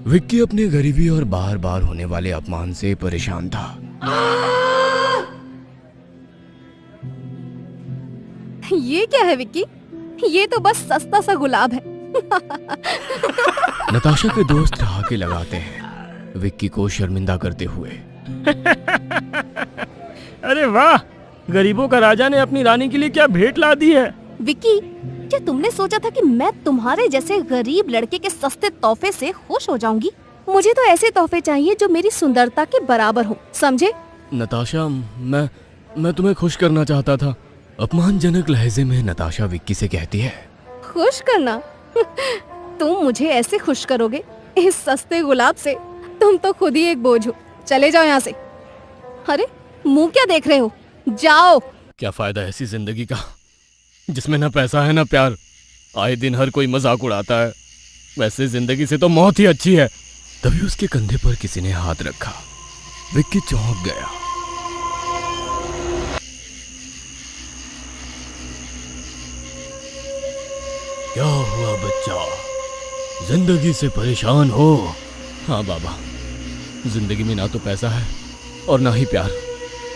विक्की अपनी गरीबी और बार बार होने वाले अपमान से परेशान था। ये क्या है विक्की? ये तो बस सस्ता सा गुलाब है। नताशा के दोस्त ठहाके लगाते हैं, विक्की को शर्मिंदा करते हुए। अरे वाह, गरीबों का राजा ने अपनी रानी के लिए क्या भेंट ला दी है। विक्की, क्या तुमने सोचा था कि मैं तुम्हारे जैसे गरीब लड़के के सस्ते तोहफे से खुश हो जाऊंगी? मुझे तो ऐसे तोहफे चाहिए जो मेरी सुंदरता के बराबर हो, समझे? नताशा, मैं तुम्हें खुश करना चाहता था। अपमानजनक लहजे में नताशा विक्की से कहती है। खुश करना? तुम मुझे ऐसे खुश करोगे इस सस्ते गुलाब से? तुम तो खुद ही एक बोझ हो। चले जाओ यहाँ से। अरे मुंह क्या देख रहे हो? जाओ। क्या फायदा ऐसी जिंदगी का जिसमें ना पैसा है ना प्यार। आए दिन हर कोई मजाक उड़ाता है। वैसे जिंदगी से तो मौत ही अच्छी है। तभी उसके कंधे पर किसी ने हाथ रखा। विक्की चौंक गया। क्या हुआ बच्चा, जिंदगी से परेशान हो? हाँ बाबा, जिंदगी में ना तो पैसा है और ना ही प्यार,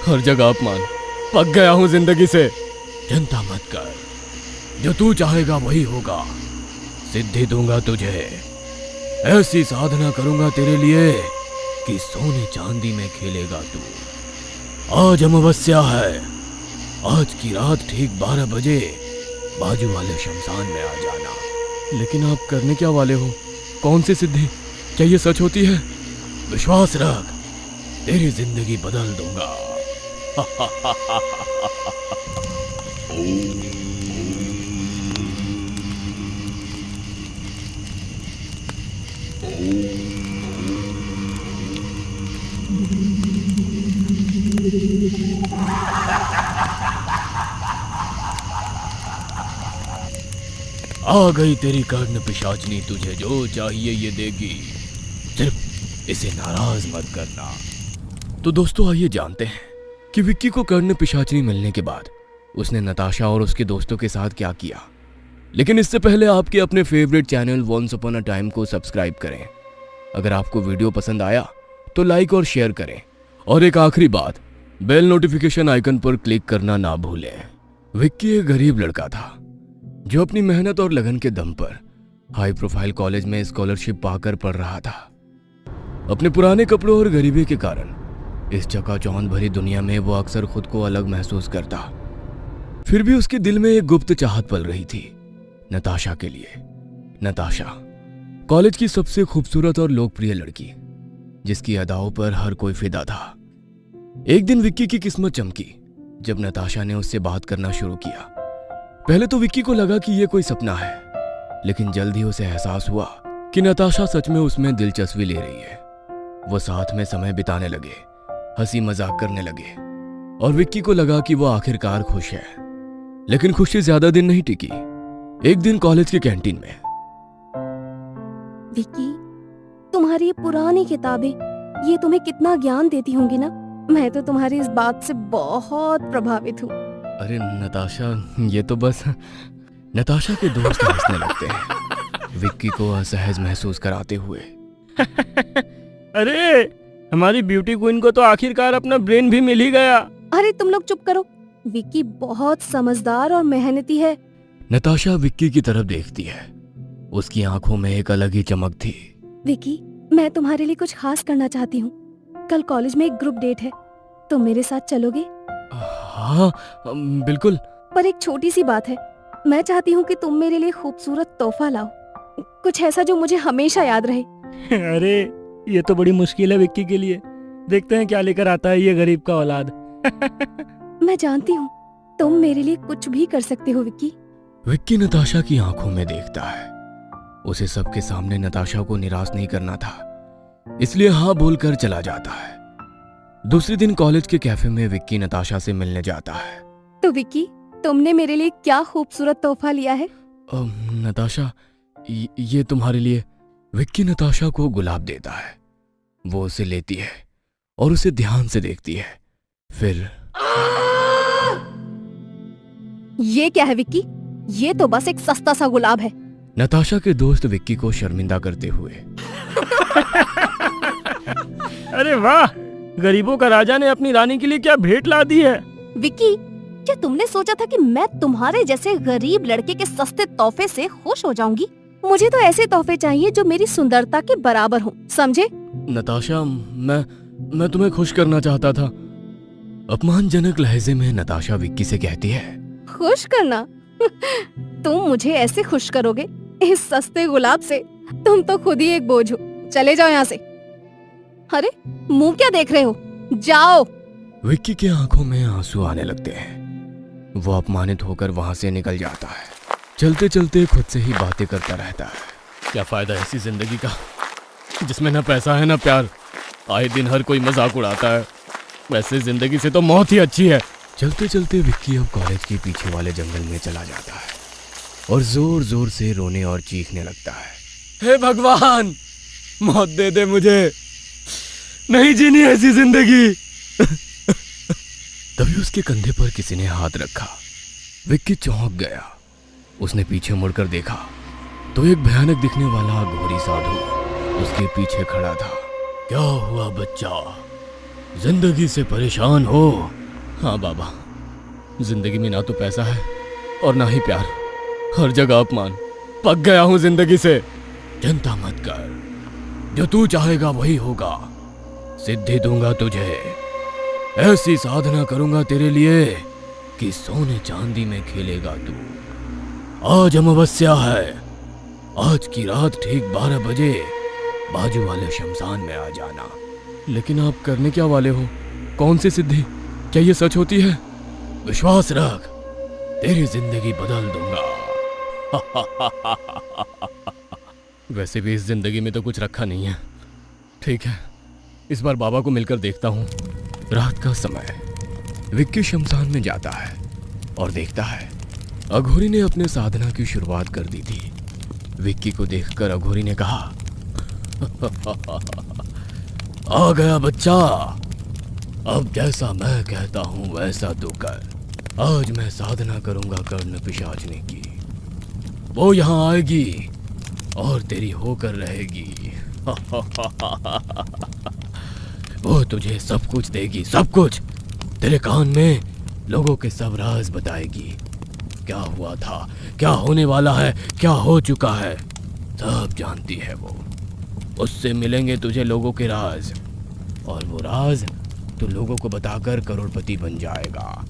हर जगह अपमान। पक गया हूं जिंदगी से। चिंता मत कर, जो तू चाहेगा वही होगा। सिद्धि दूंगा तुझे, ऐसी साधना करूंगा तेरे लिए कि सोने चांदी में खेलेगा तू। आज अमावस्या है, आज की रात ठीक 12 बजे बाजू वाले शमशान में आ जाना। लेकिन आप करने क्या वाले हो? कौन सी सिद्धि? क्या ये सच होती है? विश्वास रख, तेरी जिंदगी बदल दूंगा। आ गई तेरी कर्ण पिशाचनी, तुझे जो चाहिए ये देगी, सिर्फ इसे नाराज मत करना। तो दोस्तों आइए जानते हैं कि विक्की को कर्ण पिशाचनी मिलने के बाद उसने नताशा और उसके दोस्तों के साथ क्या किया। लेकिन इससे पहले आपके अपने favourite channel once upon a time को सब्सक्राइब करें। अगर आपको वीडियो पसंद आया तो लाइक और शेयर करें। और एक आखिरी बात, बेल नोटिफिकेशन आइकन पर क्लिक करना ना भूलें। विक्की एक गरीब लड़का था जो अपनी मेहनत और लगन के दम पर हाई प्रोफाइल कॉलेज में स्कॉलरशिप पाकर पढ़ रहा था। अपने पुराने कपड़ों और गरीबी के कारण इस चकाचौंध भरी दुनिया में वो अक्सर खुद को अलग महसूस करता। फिर भी उसके दिल में एक गुप्त चाहत पल रही थी, नताशा के लिए। नताशा कॉलेज की सबसे खूबसूरत और लोकप्रिय लड़की, जिसकी अदाओं पर हर कोई फिदा था। एक दिन विक्की की किस्मत चमकी जब नताशा ने उससे बात करना शुरू किया। पहले तो विक्की को लगा कि यह कोई सपना है, लेकिन जल्द ही उसे एहसास हुआ कि नताशा सच में उसमें दिलचस्पी ले रही है। वो साथ में समय बिताने लगे, हंसी मजाक करने लगे और विक्की को लगा कि वो आखिरकार खुश है। लेकिन खुशी ज्यादा दिन नहीं टिकी। एक दिन कॉलेज के कैंटीन में, विक्की, तुम्हारी ये पुरानी किताबें, ये तुम्हें कितना ज्ञान देती होंगी ना? मैं तो तुम्हारी इस बात से बहुत प्रभावित हूँ। अरे नताशा, ये तो बस। नताशा के दोस्त हंसने लगते हैं, विक्की को असहज महसूस कराते हुए। अरे हमारी ब्यूटी क्वीन को तो आखिरकार अपना ब्रेन भी मिल ही गया। अरे तुम लोग चुप करो, विक्की बहुत समझदार और मेहनती है। नताशा विक्की की तरफ देखती है, उसकी आंखों में एक अलग ही चमक थी। विक्की, मैं तुम्हारे लिए कुछ खास करना चाहती हूँ। कल कॉलेज में एक ग्रुप डेट है, तुम मेरे साथ चलोगे? हाँ बिल्कुल। पर एक छोटी सी बात है, मैं चाहती हूँ कि तुम मेरे लिए खूबसूरत तोहफा लाओ, कुछ ऐसा जो मुझे हमेशा याद रहे। अरे ये तो बड़ी मुश्किल है विक्की के लिए। देखते हैं क्या लेकर आता है ये गरीब का औलाद। मैं जानती हूँ तुम मेरे लिए कुछ भी कर सकते हो विक्की। विक्की नताशा की आंखों में देखता है। उसे सबके सामने नताशा को निराश नहीं करना था, इसलिए हाँ बोलकर चला जाता है। दूसरे दिन कॉलेज के कैफे में विक्की नताशा से मिलने जाता है। तो विक्की, तुमने मेरे लिए क्या खूबसूरत तोहफा लिया है? नताशा, ये तुम्हारे लिए। विक्की नताशा को गुलाब देता है। वो उसे लेती है और उसे ध्यान से देखती है। फिर ये क्या है विक्की? ये तो बस एक सस्ता सा गुलाब है। नताशा के दोस्त विक्की को शर्मिंदा करते हुए। अरे वाह, गरीबों का राजा ने अपनी रानी के लिए क्या भेंट ला दी है। विक्की, क्या तुमने सोचा था कि मैं तुम्हारे जैसे गरीब लड़के के सस्ते तोहफे से खुश हो जाऊंगी? मुझे तो ऐसे तोहफे चाहिए जो मेरी सुंदरता के बराबर हों, समझे? नताशा, मैं तुम्हें खुश करना चाहता था। अपमानजनक लहजे में नताशा विक्की से कहती है। खुश करना? तुम मुझे ऐसे खुश करोगे इस सस्ते गुलाब से? तुम तो खुद ही एक बोझ हो। चले जाओ यहाँ से। अरे मुंह क्या देख रहे हो, जाओ। विक्की के आंखों में आंसू आने लगते हैं। वो अपमानित होकर वहां से निकल जाता है। चलते चलते खुद से ही बातें करता रहता है। क्या फायदा ऐसी जिंदगी का जिसमें ना पैसा है ना प्यार। आए दिन हर कोई मजाक उड़ाता है। वैसे जिंदगी से तो मौत ही अच्छी है। चलते चलते विक्की अब कॉलेज के पीछे वाले जंगल में चला जाता है और जोर जोर से रोने और चीखने लगता है। हे भगवान, मौत दे दे मुझे, नहीं जीनी ऐसी जिंदगी। तभी उसके कंधे पर किसी ने हाथ रखा। विक्की चौंक गया। उसने पीछे मुड़कर देखा तो एक भयानक दिखने वाला घोरी साधु उसके पीछे खड़ा था। क्या हुआ बच्चा, जिंदगी से परेशान हो? हाँ बाबा, जिंदगी में ना तो पैसा है और ना ही प्यार, हर जगह अपमान। पक गया हूं जिंदगी से। चिंता मत कर, जो तू चाहेगा वही होगा। सिद्धि दूंगा तुझे, ऐसी साधना करूंगा तेरे लिए कि सोने चांदी में खेलेगा तू। आज अमावस्या है, आज की रात ठीक 12 बजे बाजू वाले शमशान में आ जाना। लेकिन आप करने क्या वाले हो? कौन सी सिद्धि? क्या ये सच होती है? विश्वास रख, तेरी जिंदगी बदल दूंगा। वैसे भी इस जिंदगी में तो कुछ रखा नहीं है। ठीक है, इस बार बाबा को मिलकर देखता हूँ। रात का समय, विक्की शमशान में जाता है और देखता है अघोरी ने अपने साधना की शुरुआत कर दी थी। विक्की को देखकर अघोरी ने कहा, आ गया बच्चा, अब जैसा मैं कहता हूं वैसा तू कर। आज मैं साधना करूंगा कर्ण पिशाचनी की। वो यहां आएगी और तेरी होकर रहेगी। वो तुझे सब कुछ देगी, सब कुछ। तेरे कान में लोगों के सब राज बताएगी। क्या हुआ था, क्या होने वाला है, क्या हो चुका है, सब जानती है वो। उससे मिलेंगे तुझे लोगों के राज, और वो राज तो लोगों को बताकर करोड़पति बन जाएगा।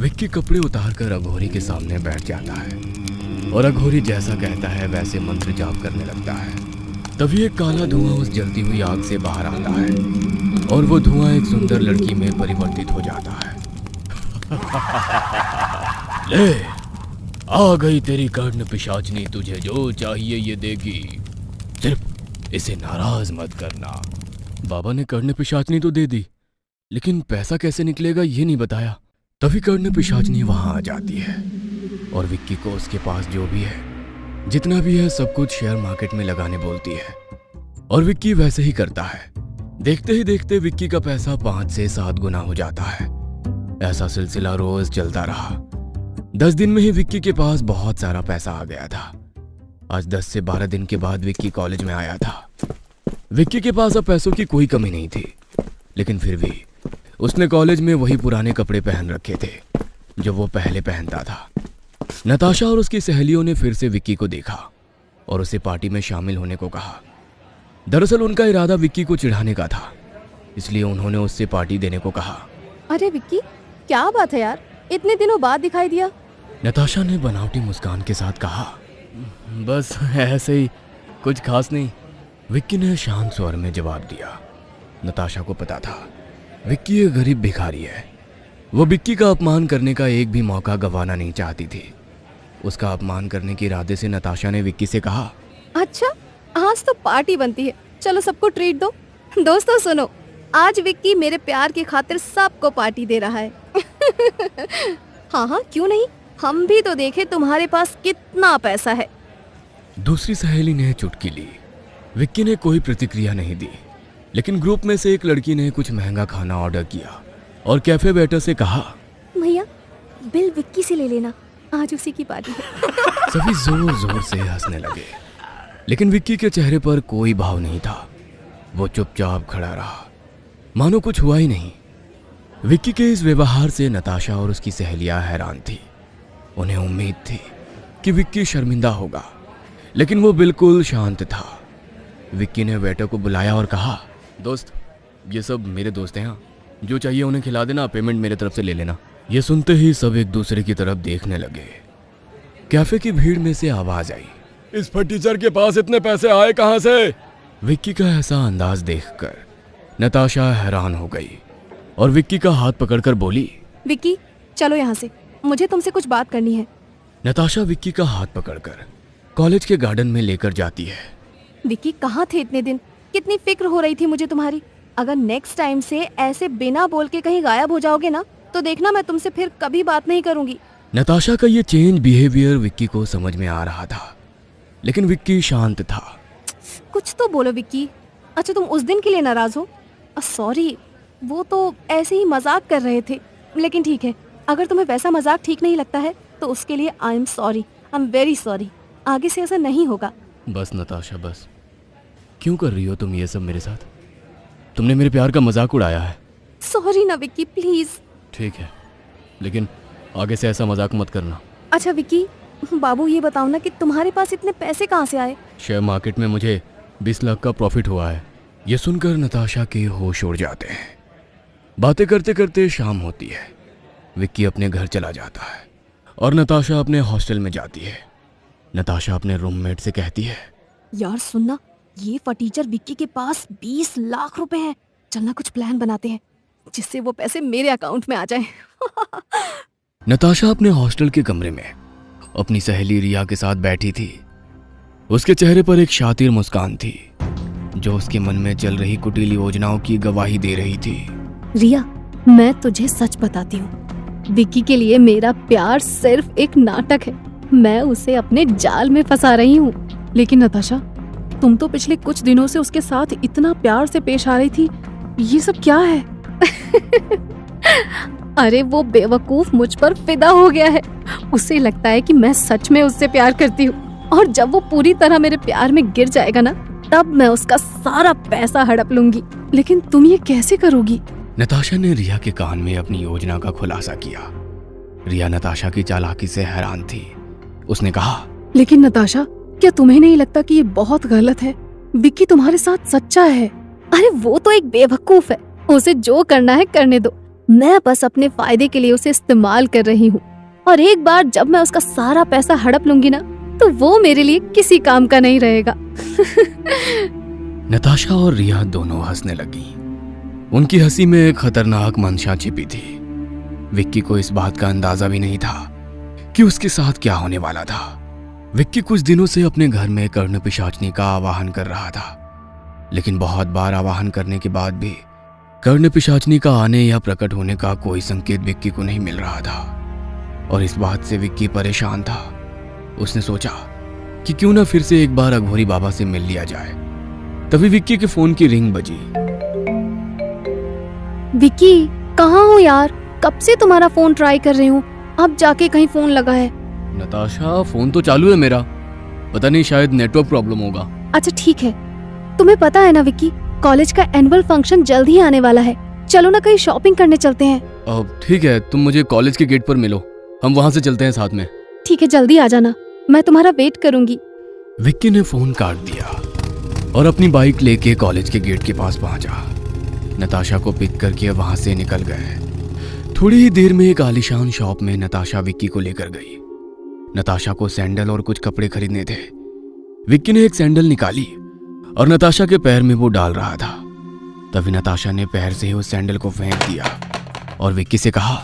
विक्की कपड़े उतारकर अघोरी के सामने बैठ जाता है और अघोरी जैसा कहता है वैसे मंत्र जाप करने लगता है। तभी एक काला धुआं उस जलती हुई आग से बाहर आता है और वो धुआं एक सुंदर लड़की में परिवर्तित हो जाता है। ले, आ गई तेरी कर्ण पिशाचनी, तुझे जो चाहिए ये देगी, सिर्फ इसे नाराज मत करना। बाबा ने कर्ण पिशाचनी तो दे दी, लेकिन पैसा कैसे निकलेगा ये नहीं बताया। तभी कर्ण पिशाचनी वहां आ जाती है और विक्की को उसके पास जो भी है, जितना भी है, सब कुछ शेयर मार्केट में लगाने बोलती है और विक्की वैसे ही करता है। देखते ही देखते विक्की का पैसा 5 से 7 गुना हो जाता है। ऐसा सिलसिला रोज चलता रहा। 10 दिन में ही विक्की के पास बहुत सारा पैसा आ गया था। आज 10 से 12 दिन के बाद विक्की कॉलेज में आया था। विक्की के पास अब पैसों की कोई कमी नहीं थी, लेकिन फिर भी उसने कॉलेज में वही पुराने कपड़े पहन रखे थे जो वो पहले पहनता था। नताशा और उसकी सहेलियों ने फिर से विक्की को देखा और उसे पार्टी में शामिल होने को कहा। दरअसल उनका इरादा विक्की को चिढ़ाने का था, इसलिए उन्होंने उससे पार्टी देने को कहा। अरे विक्की, क्या बात है यार, इतने दिनों बाद दिखाई दिया। नताशा ने बनावटी मुस्कान के साथ कहा, बस ऐसे ही, कुछ खास नहीं। विक्की ने शांत स्वर में जवाब दिया। नताशा को पता था विक्की एक गरीब भिखारी है। वो विक्की का अपमान करने का एक भी मौका गंवाना नहीं चाहती थी। उसका अपमान करने के इरादे से नताशा ने विक्की से कहा, अच्छा, आज तो पार्टी बनती है, चलो सबको ट्रीट दो। दोस्तों सुनो, आज विक्की मेरे प्यार की खातिर सबको पार्टी दे रहा है। हाँ हाँ, क्यों नहीं, हम भी तो देखे तुम्हारे पास कितना पैसा है। दूसरी सहेली ने चुटकी ली। विक्की ने कोई प्रतिक्रिया नहीं दी, लेकिन ग्रुप में से एक लड़की ने कुछ महंगा खाना ऑर्डर किया और कैफे वेटर से कहा, भैया बिल विक्की से ले लेना, आज उसी की पार्टी है। सभी जोर जोर से हंसने लगे, लेकिन विक्की के चेहरे पर कोई भाव नहीं था। वो चुपचाप खड़ा रहा, मानो कुछ हुआ ही नहीं। विक्की के इस व्यवहार से नताशा और उसकी सहेलियां हैरान थी। उन्हें उम्मीद थी कि विक्की शर्मिंदा होगा, लेकिन वो बिल्कुल शांत था। विक्की ने वेटर को बुलाया और कहा, दोस्त, ये सब मेरे दोस्त हैं, जो चाहिए उन्हें खिला देना, पेमेंट मेरे तरफ से ले लेना। ये सुनते ही सब एक दूसरे की तरफ देखने लगे। कैफे की भीड़ में से आवाज आई, इस फटीचर के पास इतने पैसे आए कहां से? विक्की का ऐसा अंदाज देखकर नताशा हैरान हो गई और विक्की का हाथ पकड़कर बोली, विक्की चलो यहाँ से, मुझे तुमसे कुछ बात करनी है। नताशा विक्की का हाथ पकड़कर कॉलेज के गार्डन में लेकर जाती है। विक्की कहाँ थे इतने दिन? कितनी फिक्र हो रही थी मुझे तुम्हारी। अगर नेक्स्ट टाइम से ऐसे बिना बोल के कहीं गायब हो जाओगे ना, तो देखना मैं तुमसे फिर कभी बात नहीं करूंगी। नताशा का ये चेंज बिहेवियर विक्की को समझ में आ रहा था, लेकिन विक्की शांत था। कुछ तो बोलो विक्की। अच्छा तुम उस दिन के लिए नाराज हो? सॉरी, वो तो ऐसे ही मजाक कर रहे थे। लेकिन ठीक है, अगर तुम्हें वैसा मजाक ठीक नहीं लगता है तो उसके लिए I am sorry, I am very sorry. आगे से ऐसा नहीं होगा। बस नताशा बस, क्यों कर रही हो तुम ये सब मेरे साथ? तुमने मेरे प्यार का मजाक उड़ाया है। सॉरी ना विक्की, प्लीज। ठीक है, लेकिन आगे से ऐसा मजाक मत करना। अच्छा विक्की, बाबू ये बताओ ना कि तुम्हारे पास इतने पैसे कहाँ से आए? शेयर मार्केट में मुझे 20 लाख का प्रॉफिट हुआ है। ये सुनकर नताशा के होश उड़ जाते हैं। बातें करते करते शाम होती है। विक्की अपने घर चला जाता है और नताशा अपने हॉस्टल में जाती है। नताशा अपने रूममेट से कहती है, यार सुनना, ये फटीचर विक्की के पास 20 लाख रुपए हैं। चलना कुछ प्लान बनाते हैं जिससे वो पैसे मेरे अकाउंट में आ जाएं। नताशा अपने हॉस्टल के कमरे में अपनी सहेली रिया के साथ बैठी थी। उसके चेहरे पर एक शातिर मुस्कान थी, जो उसके मन में चल रही कुटिल योजनाओं की गवाही दे रही थी। रिया, मैं तुझे सच बताती हूँ, विक्की के लिए मेरा प्यार सिर्फ एक नाटक है। मैं उसे अपने जाल में फंसा रही हूँ। लेकिन नताशा, तुम तो पिछले कुछ दिनों से उसके साथ इतना प्यार से पेश आ रही थी, ये सब क्या है? अरे वो बेवकूफ मुझ पर फिदा हो गया है। उसे लगता है कि मैं सच में उससे प्यार करती हूँ, और जब वो पूरी तरह मेरे प्यार में गिर जाएगा ना, तब मैं उसका सारा पैसा हड़प लूंगी। लेकिन तुम ये कैसे करोगी? नताशा ने रिया के कान में अपनी योजना का खुलासा किया। रिया नताशा की चालाकी से हैरान थी। उसने कहा, लेकिन नताशा, क्या तुम्हें नहीं लगता कि ये बहुत गलत है? विक्की तुम्हारे साथ सच्चा है। अरे वो तो एक बेवकूफ है, उसे जो करना है करने दो। मैं बस अपने फायदे के लिए उसे इस्तेमाल कर रही हूँ, और एक बार जब मैं उसका सारा पैसा हड़प लूंगी ना, तो वो मेरे लिए किसी काम का नहीं रहेगा। नताशा और रिया दोनों हंसने लगी। उनकी हंसी में एक खतरनाक मंशा छिपी थी। विक्की को इस बात का अंदाजा भी नहीं था कि उसके साथ क्या होने वाला था। विक्की कुछ दिनों से अपने घर में कर्ण पिशाचनी का आवाहन कर रहा था, लेकिन बहुत बार आवाहन करने के बाद भी कर्ण पिशाचनी का आने या प्रकट होने का कोई संकेत विक्की को नहीं मिल रहा था, और इस बात से विक्की परेशान था। उसने सोचा कि क्यों ना फिर से एक बार अघोरी बाबा से मिल लिया जाए। तभी विक्की के फोन की रिंग बजी। विक्की, कहाँ हो यार? कब से तुम्हारा फोन ट्राई कर रही हूँ, अब जाके कहीं फोन लगा है। नताशा, फोन तो चालू है मेरा, पता नहीं शायद नेटवर्क प्रॉब्लम होगा। अच्छा ठीक है, तुम्हें पता है ना विक्की, कॉलेज का एनुअल फंक्शन जल्द ही आने वाला है। चलो ना कहीं शॉपिंग करने चलते हैं। अब ठीक है, तुम मुझे कॉलेज के गेट पर मिलो, हम वहां से चलते हैं साथ में। ठीक है, जल्दी आ जाना, मैं तुम्हारा वेट करूंगी। विक्की ने फोन काट दिया और अपनी बाइक लेके कॉलेज के गेट के पास पहुंचा। नताशा को पिक करके वहां से निकल गए। थोड़ी ही देर में एक आलीशान शॉप में नताशा विक्की को लेकर गई। नताशा को सैंडल और कुछ कपड़े खरीदने थे। विक्की ने एक सैंडल निकाली और नताशा के पैर में वो डाल रहा था। तभी नताशा ने पैर से ही उस सैंडल को फेंक दिया और विक्की से कहा,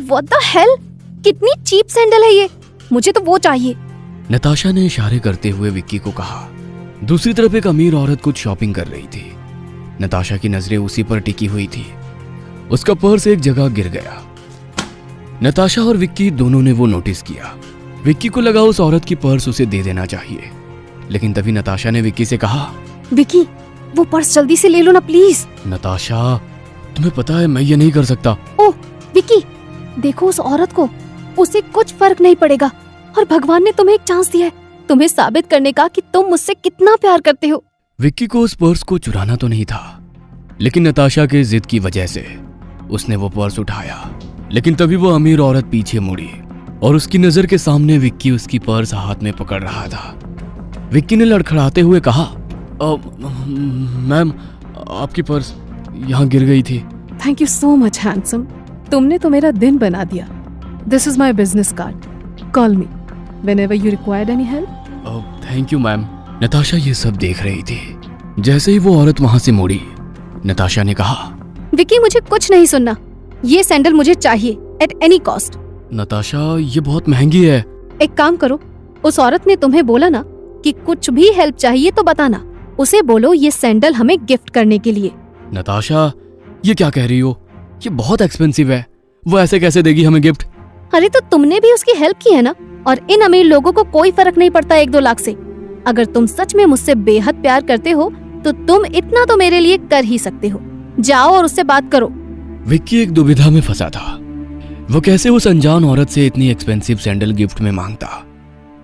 What the hell? कितनी चीप सैंडल है ये, मुझे तो वो चाहिए। नताशा ने इशारे करते हुए विक्की को कहा। दूसरी तरफ एक अमीर औरत कुछ शॉपिंग कर रही थी। नताशा की नजरें उसी पर टिकी हुई थी। उसका पर्स एक जगह गिर गया। नताशा और विक्की दोनों ने वो नोटिस किया। विक्की को लगा उस औरत की पर्स उसे दे देना चाहिए, लेकिन तभी नताशा ने विक्की से कहा, विक्की, वो पर्स जल्दी से ले लो ना प्लीज। नताशा, तुम्हें पता है मैं ये नहीं कर सकता। ओह विक्की, देखो उस औरत को, उसे कुछ फर्क नहीं पड़ेगा। और भगवान ने तुम्हें एक चांस दिया है, तुम्हें साबित करने का कि तुम मुझसे कितना प्यार करते हो। विक्की को उस पर्स को चुराना तो नहीं था, लेकिन नताशा के जिद की वजह से उसने वो पर्स उठाया। लेकिन तभी वो अमीर औरत पीछे मुड़ी और उसकी नजर के सामने विक्की उसकी पर्स हाथ में पकड़ रहा था। विक्की ने लड़खड़ाते हुए कहा, मैम आपकी पर्स यहाँ गिर गई थी। Thank you so much handsome, तुमने तो मेरा दिन बना दिया। This is my business card, call me whenever you required any help. Thank you ma'am. Natasha ये सब देख रही थी। जैसे ही वो औरत वहां से मुड़ी, नताशा ने कहा, विक्की मुझे कुछ नहीं सुनना, ये सैंडल मुझे चाहिए एट एनी कॉस्ट। नताशा ये बहुत महंगी है। एक काम करो, उस औरत ने तुम्हें बोला ना कि कुछ भी हेल्प चाहिए तो बताना, उसे बोलो ये सैंडल हमें गिफ्ट करने के लिए। नताशा ये क्या कह रही हो, ये बहुत एक्सपेंसिव है, वो ऐसे कैसे देगी हमें गिफ्ट। अरे तो तुमने भी उसकी हेल्प की है ना, और इन अमीर लोगों को कोई फर्क नहीं पड़ता 1-2 लाख से। अगर तुम सच में मुझसे बेहद प्यार करते हो तो तुम इतना तो मेरे लिए कर ही सकते हो। जाओ और उससे बात करो। विक्की एक दुविधा में फंसा था। वो कैसे उस अनजान औरत से इतनी एक्सपेंसिव सैंडल गिफ्ट में मांगता,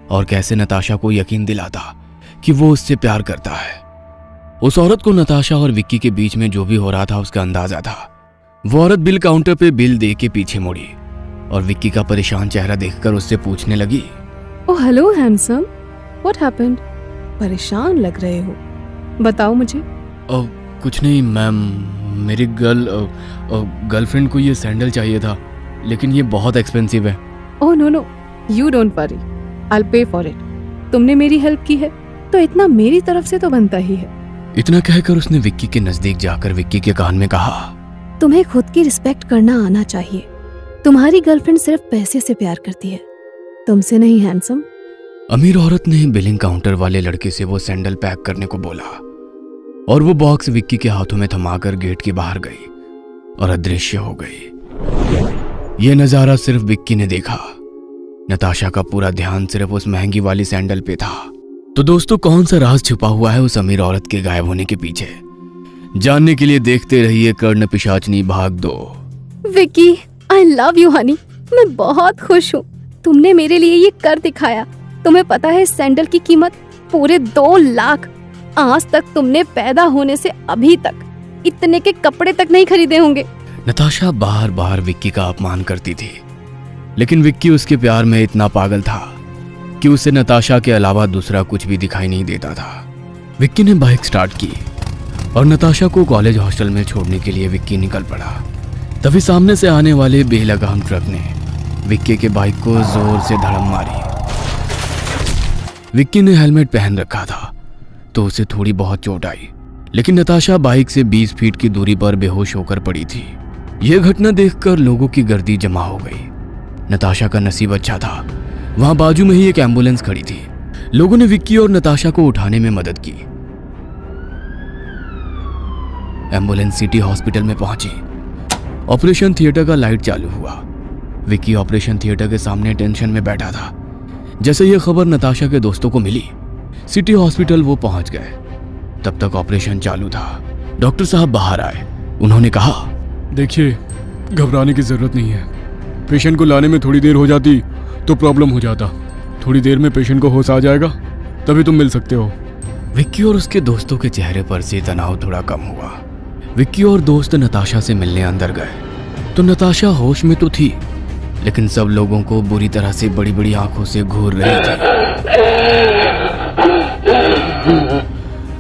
और कैसे नताशा को यकीन दिलाता कि वो उससे प्यार करता है। उस औरत को नताशा और विक्की के बीच में जो भी हो रहा था उसका अंदाजा था। वो औरत बिल काउंटर पे बिल दे के पीछे मुड़ी और विक्की का परेशान चेहरा देखकर उससे पूछने लगी, oh hello handsome, what happened? परेशान लग रहे हो, बताओ मुझे। कुछ नहीं मैम, मेरी गर्लफ्रेंड को ये सैंडल चाहिए था, लेकिन ये बहुत एक्सपेंसिव है। Oh no, you don't worry, I will pay for it. तुमने मेरी हेल्प की है तो इतना मेरी तरफ से तो बनता ही है। इतना कहकर उसने विक्की के नजदीक जाकर विक्की के कान में कहा, तुम्हें खुद की रिस्पेक्ट करना आना चाहिए। तुम्हारी गर्लफ्रेंड सिर्फ पैसे से प्यार करती है, तुमसे नहीं हैंडसम। अमीर औरत ने बिलिंग काउंटर वाले लड़के से वो सैंडल पैक करने को बोला और वो बॉक्स विक्की के हाथों में थमाकर गेट के बाहर गई और अदृश्य हो गई। ये नजारा सिर्फ विक्की ने देखा। नताशा का पूरा ध्यान सिर्फ उस महंगी वाली सैंडल पे था। तो दोस्तों, कौन सा राज छुपा हुआ है उस अमीर औरत के गायब होने के पीछे? जानने के लिए देखते रहिए कर्ण पिशाचनी भाग 2। Vicky, I love you Honey. मैं बहुत खुश हूँ, तुमने मेरे लिए ये कर दिखाया। तुम्हें पता है इस सैंडल की कीमत पूरे 2 लाख। आज तक तुमने पैदा होने से अभी तक इतने के कपड़े तक नहीं खरीदे होंगे। नताशा बार बार विक्की का अपमान करती थी, लेकिन विक्की उसके प्यार में इतना पागल था कि उसे नताशा के अलावा दूसरा कुछ भी दिखाई नहीं देता था। विक्की ने बाइक स्टार्ट की और नताशा को कॉलेज हॉस्टल में छोड़ने के लिए विक्की निकल पड़ा। तभी सामने से आने वाले बेलगाम ट्रक ने विक्की के बाइक को जोर से धड़म मारी। विक्की ने हेलमेट पहन रखा था तो उसे थोड़ी बहुत चोट आई, लेकिन नताशा बाइक से 20 फीट की दूरी पर बेहोश होकर पड़ी थी। यह घटना देखकर लोगों की गर्दी जमा हो गई। नताशा का नसीब अच्छा था, वहां बाजू में ही एक एम्बुलेंस खड़ी थी। लोगों ने विक्की और नताशा को उठाने में मदद की। एम्बुलेंस सिटी हॉस्पिटल में पहुंची। ऑपरेशन थिएटर का लाइट चालू हुआ। विक्की ऑपरेशन थिएटर के सामने टेंशन में बैठा था। जैसे यह खबर नताशा के दोस्तों को मिली, सिटी हॉस्पिटल वो पहुंच गए। तब तक ऑपरेशन चालू था। डॉक्टर साहब बाहर आए। उन्होंने कहा, देखिए, घबराने की जरूरत नहीं है। पेशेंट को लाने में थोड़ी देर हो जाती तो प्रॉब्लम हो जाता। थोड़ी देर में पेशेंट को होश आ जाएगा, तभी तुम मिल सकते हो। विक्की और उसके दोस्तों के चेहरे पर से तनाव थोड़ा कम हुआ। विक्की और दोस्त नताशा से मिलने अंदर गए तो नताशा होश में तो थी, लेकिन सब लोगों को बुरी तरह से बड़ी बड़ी आंखों से घूर रही थी।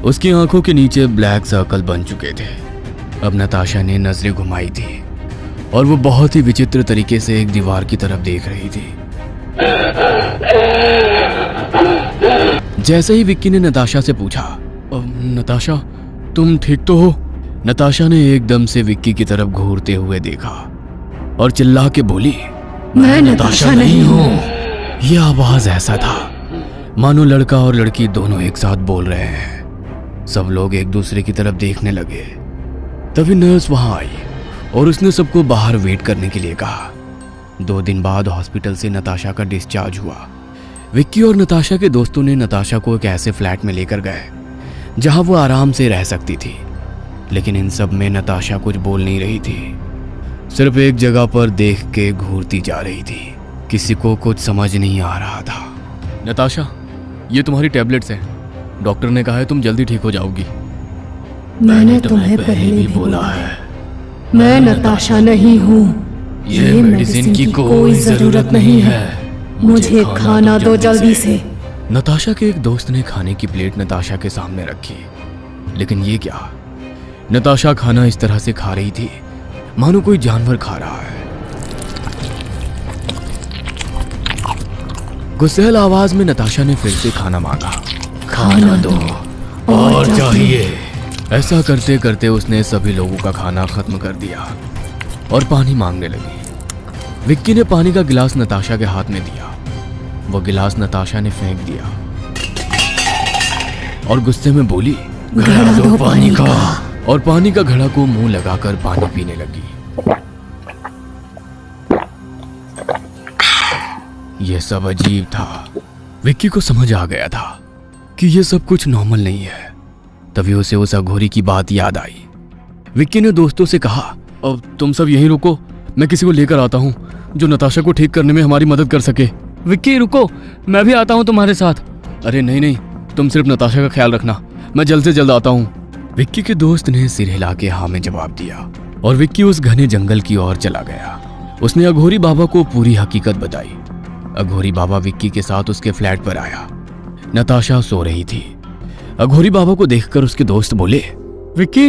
उसकी आंखों के नीचे ब्लैक सर्कल बन चुके थे। अब नताशा ने नजरें घुमाई थी और वो बहुत ही विचित्र तरीके से एक दीवार की तरफ देख रही थी। जैसे ही विक्की ने नताशा से पूछा, नताशा तुम ठीक तो हो? नताशा ने एकदम से विक्की की तरफ घूरते हुए देखा और चिल्ला के बोली, मैं नताशा नहीं हूँ। यह आवाज ऐसा था मानो लड़का और लड़की दोनों एक साथ बोल रहे हैं। सब लोग एक दूसरे की तरफ देखने लगे। तभी नर्स वहां आई और उसने सबको बाहर वेट करने के लिए कहा। 2 दिन बाद हॉस्पिटल से नताशा का डिस्चार्ज हुआ। विक्की और नताशा के दोस्तों ने नताशा को एक ऐसे फ्लैट में लेकर गए जहां वो आराम से रह सकती थी, लेकिन इन सब में नताशा कुछ बोल नहीं रही थी, सिर्फ एक जगह पर देख के घूरती जा रही थी। किसी को कुछ समझ नहीं आ रहा था। नताशा, ये तुम्हारी टैबलेट्स हैं। डॉक्टर ने कहा है तुम जल्दी ठीक हो जाओगी। मैंने तुम्हें पहले भी बोला है, मैं नताशा नहीं हूँ। ये मेडिसिन की कोई जरूरत नहीं है। मुझे खाना दो जल्दी से। नताशा के एक दोस्त ने खाने की प्लेट नताशा के सामने रखी, लेकिन ये क्या, नताशा खाना इस तरह से खा रही थी मानो कोई जानवर खा रहा है। गुस्सैल आवाज में नताशा ने फिर से खाना मांगा। खाना दो और चाहिए। ऐसा करते करते उसने सभी लोगों का खाना खत्म कर दिया और पानी मांगने लगी। विक्की ने पानी का गिलास नताशा के हाथ में दिया। वो गिलास नताशा ने फेंक दिया और गुस्से में बोली, घड़ा दो पानी का। और पानी का घड़ा को मुंह लगाकर पानी पीने लगी। यह सब अजीब था। विक्की को समझ आ गया था कि यह सब कुछ नॉर्मल नहीं है। तभी उसे उस अघोरी की बात याद आई। विक्की ने दोस्तों से कहा, अब तुम सब यहीं रुको, मैं किसी को लेकर आता हूँ जो नताशा को ठीक करने में हमारी मदद कर सके। विक्की रुको, मैं भी आता हूँ तुम्हारे साथ। अरे नहीं नहीं, तुम सिर्फ नताशा का ख्याल रखना, मैं जल्द से जल्द आता हूँ। विक्की के दोस्त ने सिर हिला के हाँ में जवाब दिया और विक्की उस घने जंगल की ओर चला गया। उसने अघोरी बाबा को पूरी हकीकत बताई। अघोरी बाबा विक्की के साथ उसके फ्लैट पर आया। नताशा सो रही थी। अघोरी बाबा को देखकर उसके दोस्त बोले, विक्की,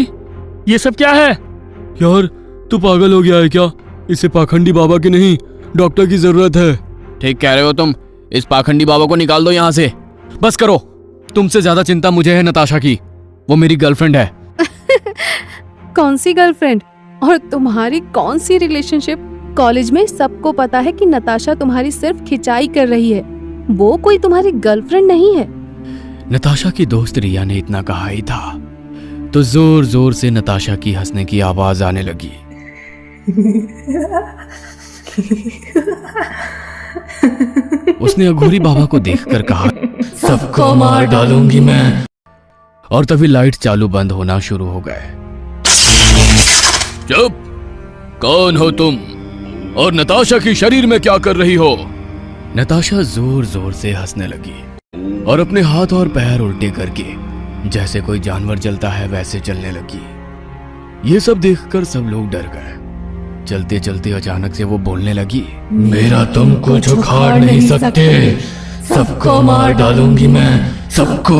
ये सब क्या है? यार तू पागल हो गया है क्या? इसे पाखंडी बाबा की नहीं, डॉक्टर की जरूरत है। ठीक कह रहे हो तुम, इस पाखंडी बाबा को निकाल दो यहाँ से। बस करो, तुमसे ज्यादा चिंता मुझे है नताशा की। वो मेरी गर्लफ्रेंड है। कौन सी गर्लफ्रेंड और तुम्हारी कौन सी रिलेशनशिप? कॉलेज में सबको पता है कि नताशा तुम्हारी सिर्फ खिंचाई कर रही है, वो कोई तुम्हारी गर्लफ्रेंड नहीं है। नताशा की दोस्त रिया ने इतना कहा ही था तो जोर जोर से नताशा की हंसने की आवाज आने लगी। उसने अघोरी बाबा को देखकर कहा, सबको मार डालूंगी मैं। और तभी लाइट चालू बंद होना शुरू हो गए। चुप, कौन हो तुम और नताशा की शरीर में क्या कर रही हो? नताशा जोर जोर से हंसने लगी और अपने हाथ और पैर उल्टे करके जैसे कोई जानवर चलता है वैसे चलने लगी। ये सब देखकर सब लोग डर गए। चलते चलते अचानक से वो बोलने लगी, मेरा तुम कुछ उखाड़ नहीं सकते, सबको मार डालूंगी मैं, सबको।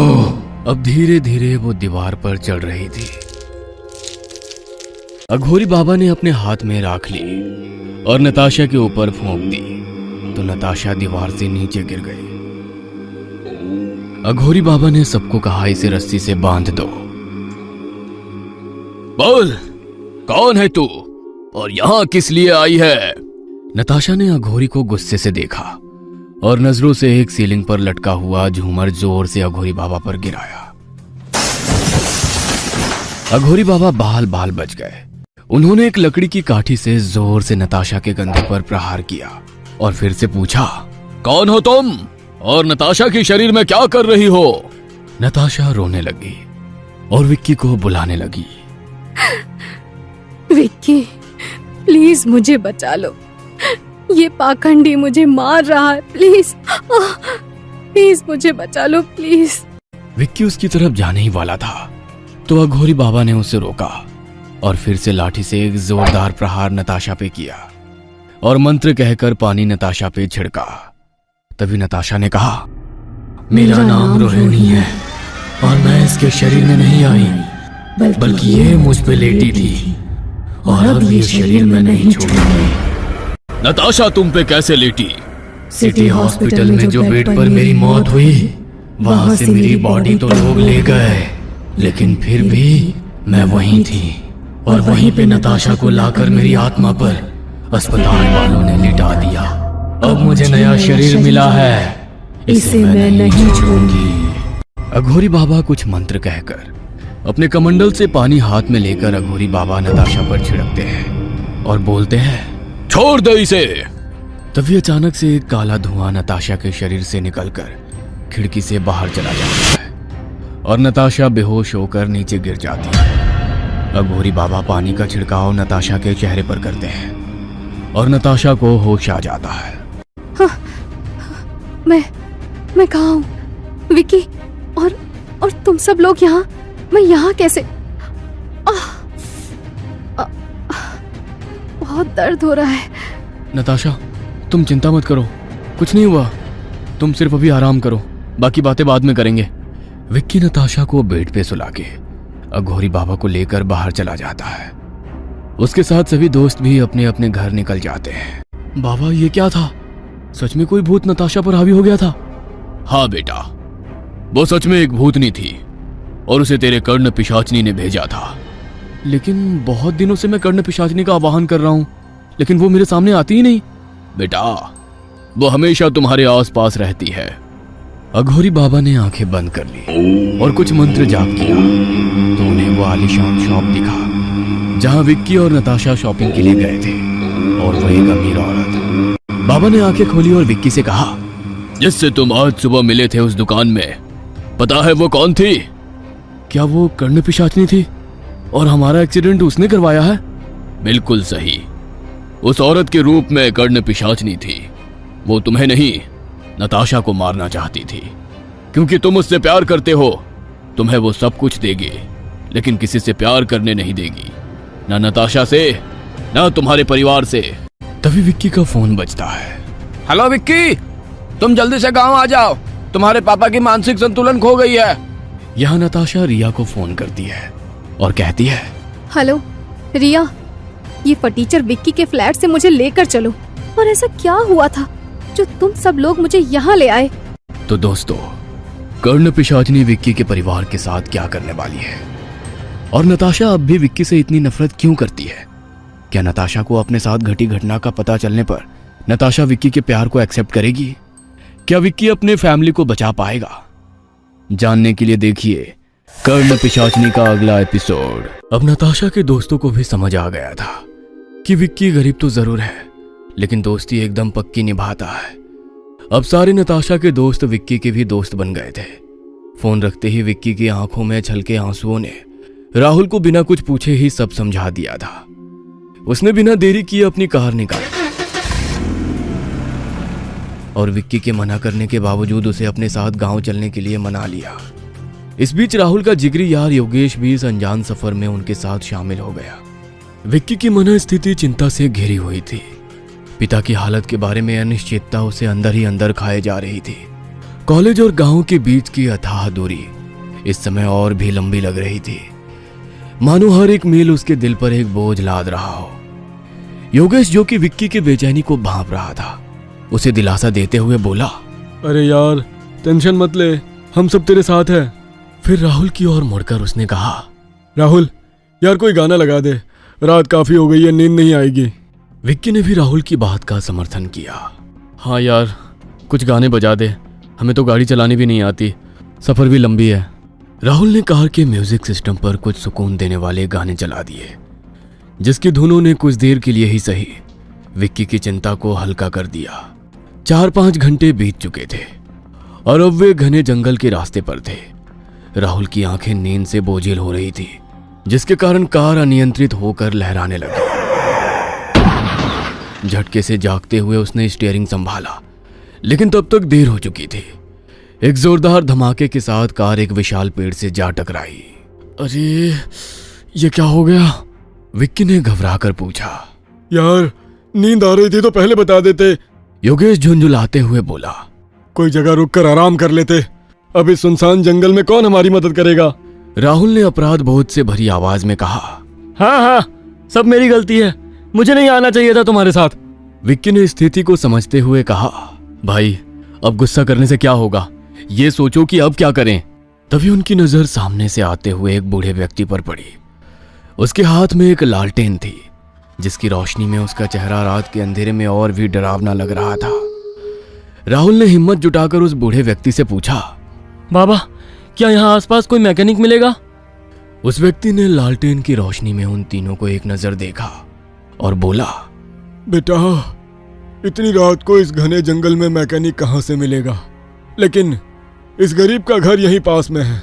अब धीरे धीरे वो दीवार पर चढ़ रही थी। अघोरी बाबा ने अपने हाथ में राख ली और नताशा के ऊपर फूंक दी तो नताशा दीवार से नीचे गिर गई। अघोरी बाबा ने सबको कहा, इसे रस्सी से बांध दो। बोल, कौन है तू और यहां किस लिए आई है? नताशा ने अघोरी को गुस्से से देखा और नजरों से एक सीलिंग पर लटका हुआ झूमर जोर से अघोरी बाबा पर गिराया। अघोरी बाबा बाल बाल बच गए। उन्होंने एक लकड़ी की काठी से जोर से नताशा के कंधे पर प्रहार किया और फिर से पूछा, कौन हो तुम और नताशा के शरीर में क्या कर रही हो? नताशा रोने लगी और विक्की को बुलाने लगी। विक्की, प्लीज मुझे बचा लो, ये पाखंडी मुझे मार रहा है, प्लीज प्लीज मुझे बचा लो प्लीज। विक्की उसकी तरफ जाने ही वाला था तो अघोरी बाबा ने उसे रोका और फिर से लाठी से एक जोरदार प्रहार नताशा पे किया और मंत्र कहकर पानी नताशा पे छिड़का। तभी नताशा ने कहा, मेरा नाम रोहिणी है और मैं इसके शरीर में नहीं आई, बल्कि ये मुझ पे लेटी थी और अब ये शरीर में नहीं छोड़ूंगी। नताशा तुम पे कैसे लेटी? सिटी हॉस्पिटल में जो बेड पर मेरी मौत हुई वहां से मेरी बॉडी तो लोग ले गए, लेकिन फिर भी मैं वहीं थी और वहीं पे नताशा को लाकर मेरी आत्मा पर अस्पताल वालों ने लिटा दिया। अब मुझे नया शरीर मिला है, इसे मैं नहीं छोड़ूंगी। अघोरी बाबा कुछ मंत्र कहकर अपने कमंडल से पानी हाथ में लेकर अघोरी बाबा नताशा पर छिड़कते हैं और बोलते हैं, छोड़ दे इसे। तभी अचानक से एक काला धुआं नताशा के शरीर से निकलकर खिड़की से बाहर चला जाता है और नताशा बेहोश होकर नीचे गिर जाती है। अघोरी बाबा पानी का छिड़काव नताशा के चेहरे पर करते हैं और नताशा को होश आ जाता है। मैं कहाँ हूँ विक्की? और तुम सब लोग यहाँ? मैं यहाँ कैसे? बहुत दर्द हो रहा है। नताशा, तुम चिंता मत करो, कुछ नहीं हुआ। तुम सिर्फ अभी आराम करो, बाकी बातें बाद में करेंगे। विक्की नताशा को बेड पे सुला के अघोरी बाबा को लेकर बाहर चला जाता है। उसके साथ सभी दोस्त भी अपने अपने घर निकल जाते हैं। बाबा, ये क्या था? सच में कोई भूत नताशा पर हावी हो गया था? हाँ बेटा, वो सच में एक भूतनी थी और उसे तेरे कर्ण पिशाचनी ने भेजा था। लेकिन बहुत दिनों से मैं कर्ण पिशाचनी का आवाहन कर रहा हूं, लेकिन वो मेरे सामने आती ही नहीं। बेटा, वो हमेशा तुम्हारे आसपास रहती है। अघोरी बाबा ने आंखें बंद कर ली और कुछ मंत्र जाप किया तो उन्हें वो आलीशान शॉप दिखा जहां विक्की और नताशा शॉपिंग के लिए गए थे, और वो एक अमीर औरत। बाबा ने आंखें खोली और विक्की से कहा, जिससे तुम आज सुबह मिले थे उस दुकान में, पता है वो कौन थी? क्या वो कर्ण पिशाचनी थी और हमारा एक्सीडेंट उसने करवाया है? बिल्कुल सही, उस औरत के रूप में कर्ण पिशाचनी थी। वो तुम्हें नहीं, नताशा को मारना चाहती थी, क्योंकि तुम उससे प्यार करते हो। तुम्हें वो सब कुछ देगी, लेकिन किसी से प्यार करने नहीं देगी, ना नताशा से, ना तुम्हारे परिवार से। तभी विक्की का फोन बजता है। हेलो विक्की, तुम जल्दी से गांव आ जाओ, तुम्हारे पापा की मानसिक संतुलन खो गई है। यहाँ नताशा रिया को फोन करती है और कहती है, हेलो रिया, ये फटीचर विक्की के फ्लैट से मुझे लेकर चलो। और ऐसा क्या हुआ था जो तुम सब लोग मुझे यहाँ ले आए? तो दोस्तों, कर्ण पिशाचनी विक्की के परिवार के साथ क्या करने वाली है, और नताशा अब भी विक्की से इतनी नफरत क्यों करती है? क्या नताशा को अपने साथ घटी घटना का पता चलने पर नताशा विक्की के प्यार को एक्सेप्ट करेगी? क्या विक्की अपने फैमिली को बचा पाएगा? जानने के लिए देखिए कर्ण पिशाचनी का अगला एपिसोड। अब नताशा के दोस्तों को भी समझ आ गया था कि विक्की गरीब तो जरूर है, लेकिन दोस्ती एकदम पक्की निभाता है। अब सारे नताशा के दोस्त विक्की के भी दोस्त बन गए थे। फोन रखते ही विक्की की आंखों में छलके आंसुओं ने राहुल को बिना कुछ पूछे ही सब समझा दिया था। उसने बिना देरी किए अपनी कार निकाली और विक्की के मना करने के बावजूद उसे अपने साथ गांव चलने के लिए मना लिया। इस बीच राहुल का जिगरी यार योगेश भी इस अनजान सफर में उनके साथ शामिल हो गया। विक्की की मनस्थिति चिंता से घिरी हुई थी। पिता की हालत के बारे में अनिश्चितता उसे अंदर ही अंदर खाए जा रही थी। कॉलेज और गांव के बीच की अथाह दूरी इस समय और भी लंबी लग रही थी, मानो हर एक मील उसके दिल पर एक बोझ लाद रहा हो। योगेश, जो कि विक्की की बेचैनी को भांप रहा था, उसे दिलासा देते हुए बोला, अरे यार, टेंशन मत ले, हम सब तेरे साथ हैं। फिर राहुल की ओर मुड़कर उसने कहा, राहुल यार, कोई गाना लगा दे, रात काफी हो गई है, नींद नहीं आएगी। विक्की ने भी राहुल की बात का समर्थन किया। हाँ यार, कुछ गाने बजा दे, हमें तो गाड़ी चलानी भी नहीं आती, सफर भी लंबी है। राहुल ने कार के म्यूजिक सिस्टम पर कुछ सुकून देने वाले गाने चला दिए, जिसकी धुनों ने कुछ देर के लिए ही सही विक्की की चिंता को हल्का कर दिया। 4-5 घंटे बीत चुके थे और अब वे घने जंगल के रास्ते पर थे। राहुल की आंखें नींद से बोझिल हो रही थी, जिसके कारण कार अनियंत्रित होकर लहराने लगी। झटके से जागते हुए उसने स्टीयरिंग संभाला, लेकिन तब तक देर हो चुकी थी। एक जोरदार धमाके के साथ कार एक विशाल पेड़ से जा टकराई। अरे ये क्या हो गया? विक्की ने घबराकर पूछा। यार, नींद आ रही थी तो पहले बता देते। योगेश झुंझुलाते हुए बोला, कोई जगह रुककर आराम कर लेते, अब इस सुनसान जंगल में कौन हमारी मदद करेगा? राहुल ने अपराध बोध से भरी आवाज में कहा। हाँ, सब मेरी गलती है, मुझे नहीं आना चाहिए था तुम्हारे साथ। विक्की ने स्थिति को समझते हुए कहा, भाई अब गुस्सा करने से क्या होगा, ये सोचो कि अब क्या करें। तभी उनकी नजर सामने से आते हुए एक बूढ़े व्यक्ति पर पड़ी। उसके हाथ में एक लालटेन थी, जिसकी रोशनी में उसका चेहरा रात के अंधेरे में और भी डरावना लग रहा था। राहुल ने हिम्मत जुटाकर उस बूढ़े व्यक्ति से पूछा, बाबा, क्या यहाँ आसपास कोई मैकेनिक मिलेगा? उस व्यक्ति ने लालटेन की रोशनी में उन तीनों को एक नजर देखा और बोला, बेटा, इतनी रात को इस घने जंगल में मैकेनिक कहाँ से मिलेगा? लेकिन इस गरीब का घर यहीं पास में है,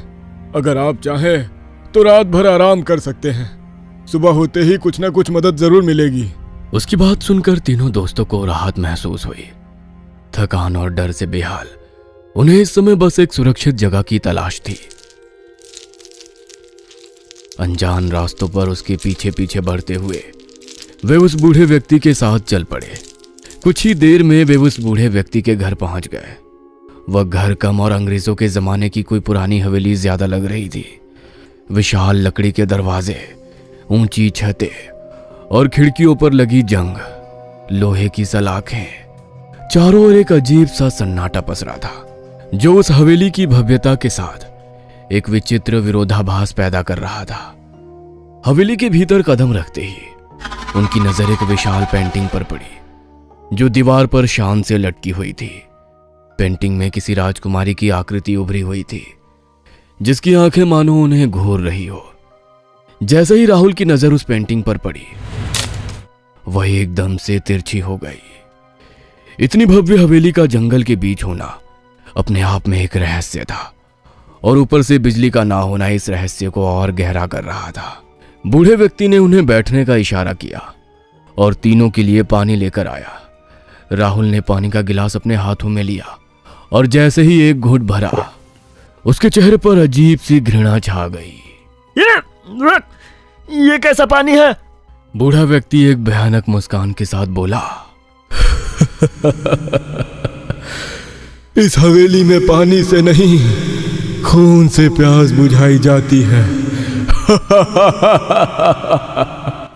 अगर आप चाहें तो रात भर आराम कर सकते हैं, सुबह होते ही कुछ ना कुछ मदद जरूर मिलेगी। उसकी बात सुनकर तीनों दोस्तों को राहत महसूस हुई। थकान और डर से बेहाल उन्हें इस समय बस एक सुरक्षित जगह की तलाश थी। अनजान रास्तों पर उसके पीछे पीछे बढ़ते हुए वे उस बूढ़े व्यक्ति के साथ चल पड़े। कुछ ही देर में वे उस बूढ़े व्यक्ति के घर पहुंच गए। वह घर कम और अंग्रेजों के जमाने की कोई पुरानी हवेली ज्यादा लग रही थी। विशाल लकड़ी के दरवाजे, ऊंची छतें और खिड़कियों पर लगी जंग, लोहे की सलाखें, चारों ओर एक अजीब सा सन्नाटा पसरा था जो उस हवेली की भव्यता के साथ एक विचित्र विरोधाभास पैदा कर रहा था। हवेली के भीतर कदम रखते ही उनकी नजर एक विशाल पेंटिंग पर पड़ी जो दीवार पर शान से लटकी हुई थी। पेंटिंग में किसी राजकुमारी की आकृति उभरी हुई थी जिसकी आंखें मानो उन्हें घूर रही हो। जैसे ही राहुल की नजर उस पेंटिंग पर पड़ी वह एकदम से तिरछी हो गई। इतनी भव्य हवेली का जंगल के बीच होना अपने आप में एक रहस्य था और ऊपर से बिजली का ना होना इस रहस्य को और गहरा कर रहा था। बूढ़े व्यक्ति ने उन्हें बैठने का इशारा किया और तीनों के लिए पानी लेकर आया। राहुल ने पानी का गिलास अपने हाथों में लिया और जैसे ही एक घूंट भरा उसके चेहरे पर अजीब सी घृणा छा गई। ये कैसा पानी है? बूढ़ा व्यक्ति एक भयानक मुस्कान के साथ बोला, इस हवेली में पानी से नहीं खून से प्यास बुझाई जाती है।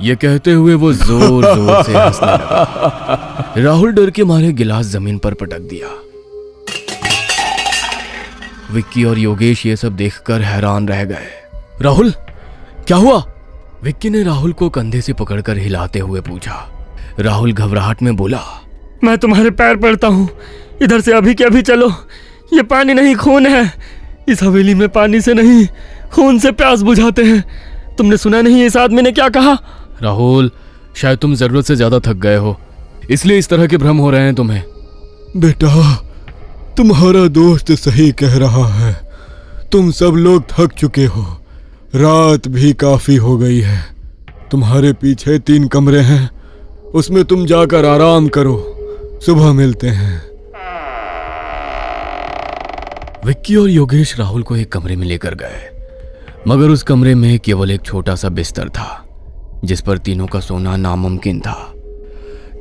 ये कहते हुए वो जोर जोर से हंसने लगा। राहुल डर के मारे गिलास जमीन पर पटक दिया। विक्की और योगेश ये सब देखकर हैरान रह गए। राहुल, क्या हुआ? विक्की ने राहुल को कंधे से पकड़कर हिलाते हुए पूछा। राहुल घबराहट में बोला, मैं तुम्हारे पैर पड़ता हूँ, इधर से अभी के अभी चलो। ये पानी नहीं खून है। इस हवेली में पानी से नहीं खून से प्यास बुझाते हैं। तुमने सुना नहीं इस आदमी ने क्या कहा? राहुल, शायद तुम जरूरत से ज्यादा थक गए हो, इसलिए इस तरह के भ्रम हो रहे हैं तुम्हें। बेटा, तुम्हारा दोस्त सही कह रहा है। तुम सब लोग थक चुके हो, रात भी काफी हो गई है। तुम्हारे पीछे 3 कमरे हैं, उसमें तुम जाकर आराम करो, सुबह मिलते हैं। विक्की और योगेश राहुल को एक कमरे में लेकर गए, मगर उस कमरे में केवल एक छोटा सा बिस्तर था जिस पर तीनों का सोना नामुमकिन था।